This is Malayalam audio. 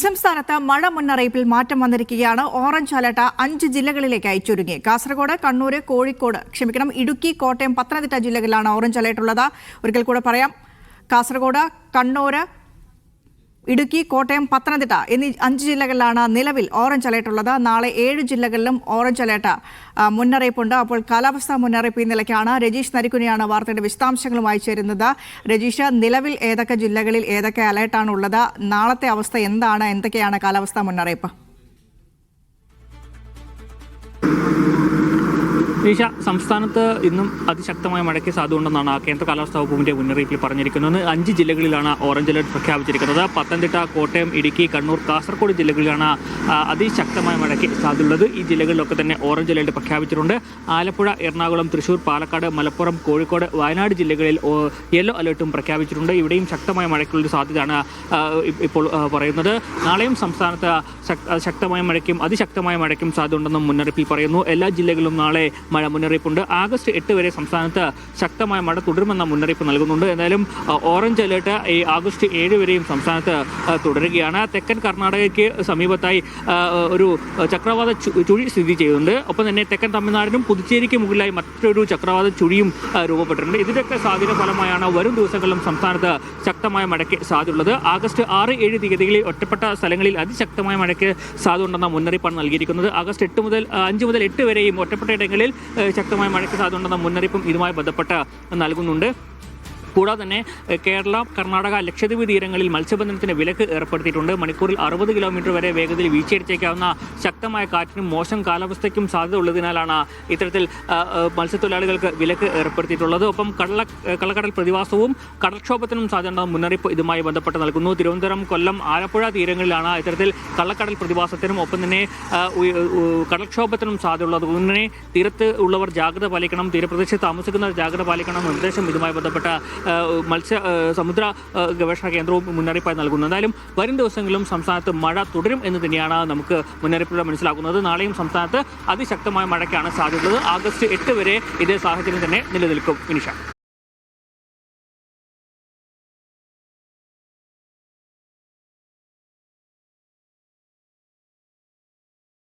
സംസ്ഥാനത്ത് മഴ മുന്നറിയിപ്പിൽ മാറ്റം വന്നിരിക്കുകയാണ്. ഓറഞ്ച് അലർട്ട് 5 ജില്ലകളിലേക്കായി ചുരുങ്ങി. കാസർഗോഡ്, കണ്ണൂർ, ഇടുക്കി, കോട്ടയം, പത്തനംതിട്ട ജില്ലകളിലാണ് ഓറഞ്ച് അലർട്ട് ഉള്ളത്. ഒരിക്കൽ കൂടെ പറയാം, കാസർഗോഡ്, കണ്ണൂർ, ഇടുക്കി, കോട്ടയം, പത്തനംതിട്ട എന്നീ 5 ജില്ലകളിലാണ് നിലവിൽ ഓറഞ്ച് അലർട്ട് ഉള്ളത്. നാളെ 7 ജില്ലകളിലും ഓറഞ്ച് അലർട്ട് മുന്നറിയിപ്പുണ്ട്. അപ്പോൾ കാലാവസ്ഥാ മുന്നറിയിപ്പ് ഈ നിലയ്ക്കാണ്. രജീഷ് നരിക്കുനിയാണ് വാർത്തയുടെ വിശദാംശങ്ങളുമായി ചേരുന്നത്. രജീഷ്, നിലവിൽ ഏതൊക്കെ ജില്ലകളിൽ ഏതൊക്കെ അലർട്ടാണ് ഉള്ളത്? നാളത്തെ അവസ്ഥ എന്താണ്? എന്തൊക്കെയാണ് കാലാവസ്ഥാ മുന്നറിയിപ്പ്? സംസ്ഥാനത്ത് ഇന്നും അതിശക്തമായ മഴയ്ക്ക് സാധ്യതയുണ്ടെന്നാണ് കേന്ദ്ര കാലാവസ്ഥാ വകുപ്പിന്റെ മുന്നറിയിപ്പിൽ പറഞ്ഞിരിക്കുന്നത്. 5 ജില്ലകളിലാണ് ഓറഞ്ച് അലർട്ട് പ്രഖ്യാപിച്ചിരിക്കുന്നത്. പത്തനംതിട്ട, കോട്ടയം, ഇടുക്കി, കണ്ണൂർ, കാസർഗോഡ് ജില്ലകളിലാണ് അതിശക്തമായ മഴയ്ക്ക് സാധ്യതയുള്ളത്. ഈ ജില്ലകളിലൊക്കെ തന്നെ ഓറഞ്ച് അലർട്ട് പ്രഖ്യാപിച്ചിട്ടുണ്ട്. ആലപ്പുഴ, എറണാകുളം, തൃശൂർ, പാലക്കാട്, മലപ്പുറം, കോഴിക്കോട്, വയനാട് ജില്ലകളിൽ യെല്ലോ അലർട്ടും പ്രഖ്യാപിച്ചിട്ടുണ്ട്. ഇവിടെയും ശക്തമായ മഴയ്ക്കുള്ളൊരു സാധ്യതയാണ് ഇപ്പോൾ പറയുന്നത്. നാളെയും സംസ്ഥാനത്ത് ശക്തമായ മഴയ്ക്കും അതിശക്തമായ മഴയ്ക്കും സാധ്യതയുണ്ടെന്നും മുന്നറിയിപ്പിൽ പറയുന്നു. എല്ലാ ജില്ലകളിലും നാളെ മഴ മുന്നറിയിപ്പുണ്ട്. ആഗസ്റ്റ് 8 വരെ സംസ്ഥാനത്ത് ശക്തമായ മഴ തുടരുമെന്ന മുന്നറിയിപ്പ് നൽകുന്നുണ്ട്. എന്തായാലും ഓറഞ്ച് അലേർട്ട് ഈ ആഗസ്റ്റ് 7 വരെയും സംസ്ഥാനത്ത് തുടരുകയാണ്. തെക്കൻ കർണാടകയ്ക്ക് സമീപത്തായി ഒരു ചക്രവാത ചുഴി സ്ഥിതി ചെയ്യുന്നുണ്ട്. ഒപ്പം തന്നെ തെക്കൻ തമിഴ്നാടിനും പുതുച്ചേരിക്ക് മുകളിലായി മറ്റൊരു ചക്രവാത ചുഴിയും രൂപപ്പെട്ടിട്ടുണ്ട്. ഇതിൻ്റെയൊക്കെ സാധ്യത ഫലമായാണ് വരും ദിവസങ്ങളിലും സംസ്ഥാനത്ത് ശക്തമായ മഴയ്ക്ക് സാധ്യതയുള്ളത്. ആഗസ്റ്റ് 6, 7 തീയതികളിൽ ഒറ്റപ്പെട്ട സ്ഥലങ്ങളിൽ അതിശക്തമായ മഴയ്ക്ക് സാധ്യതയുണ്ടെന്ന മുന്നറിയിപ്പാണ് നൽകിയിരിക്കുന്നത്. ആഗസ്റ്റ് 5 മുതൽ 8 വരെയും ഒറ്റപ്പെട്ട ഇടങ്ങളിൽ ശക്തമായ മഴയ്ക്ക് സാധ്യതയുണ്ടെന്ന മുന്നറിയിപ്പും ഇതുമായി ബന്ധപ്പെട്ട് നൽകുന്നുണ്ട്. കൂടാതെ തന്നെ കേരള, കർണാടക, ലക്ഷദ്വീപ് തീരങ്ങളിൽ മത്സ്യബന്ധനത്തിന് വിലക്ക് ഏർപ്പെടുത്തിയിട്ടുണ്ട്. മണിക്കൂറിൽ 60 കിലോമീറ്റർ വരെ വേഗതയിൽ വീശിയടിച്ചേക്കാവുന്ന ശക്തമായ കാറ്റിനും മോശം കാലാവസ്ഥയ്ക്കും സാധ്യത ഉള്ളതിനാലാണ് ഇത്തരത്തിൽ മത്സ്യത്തൊഴിലാളികൾക്ക് വിലക്ക് ഏർപ്പെടുത്തിയിട്ടുള്ളത്. ഒപ്പം കള്ളക്കടൽ പ്രതിഭാസവും കടൽക്ഷോഭത്തിനും സാധ്യതയുണ്ടെന്ന മുന്നറിയിപ്പ് ഇതുമായി ബന്ധപ്പെട്ട് നൽകുന്നു. തിരുവനന്തപുരം, കൊല്ലം, ആലപ്പുഴ തീരങ്ങളിലാണ് ഇത്തരത്തിൽ കള്ളക്കടൽ പ്രതിഭാസത്തിനും ഒപ്പം തന്നെ കടൽക്ഷോഭത്തിനും സാധ്യതയുള്ളത്. അതുകൊണ്ട് തീരത്ത് ഉള്ളവർ ജാഗ്രത പാലിക്കണം, തീരപ്രദേശത്ത് താമസിക്കുന്നവർ ജാഗ്രത പാലിക്കണം എന്ന നിർദ്ദേശം ഇതുമായി ബന്ധപ്പെട്ട സമുദ്ര ഗവേഷണ കേന്ദ്രവും മുന്നറിയിപ്പായി നൽകുന്നു. എന്തായാലും വരും ദിവസങ്ങളിലും സംസ്ഥാനത്ത് മഴ തുടരും എന്ന് തന്നെയാണ് നമുക്ക് മുന്നറിയിപ്പിലൂടെ മനസ്സിലാക്കുന്നത്. നാളെയും സംസ്ഥാനത്ത് അതിശക്തമായ മഴയ്ക്കാണ് സാധ്യതയുള്ളത്. ആഗസ്റ്റ് 8 വരെ ഇതേ സാഹചര്യം തന്നെ നിലനിൽക്കും. വിനിഷ.